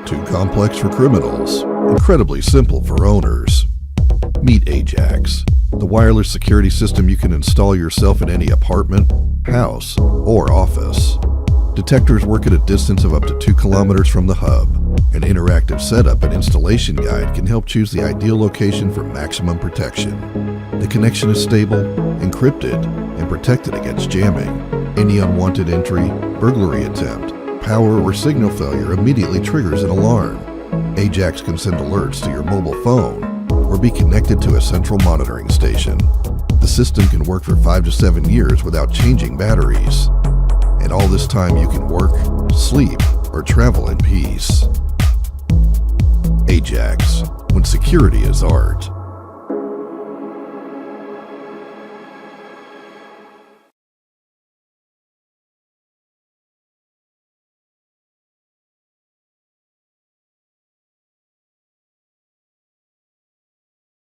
Too complex for criminals, incredibly simple for owners. Meet Ajax, the wireless security system you can install yourself in any apartment, house, or office. Detectors work at a distance of up to 2 kilometers from the hub. An interactive setup and installation guide can help choose the ideal location for maximum protection. The connection is stable, encrypted, and protected against jamming. Any unwanted entry, burglary attempt, power or signal failure immediately triggers an alarm. Ajax can send alerts to your mobile phone or be connected to a central monitoring station. The system can work for 5 to 7 years without changing batteries. And all this time you can work, sleep, or travel in peace. Ajax, when security is art.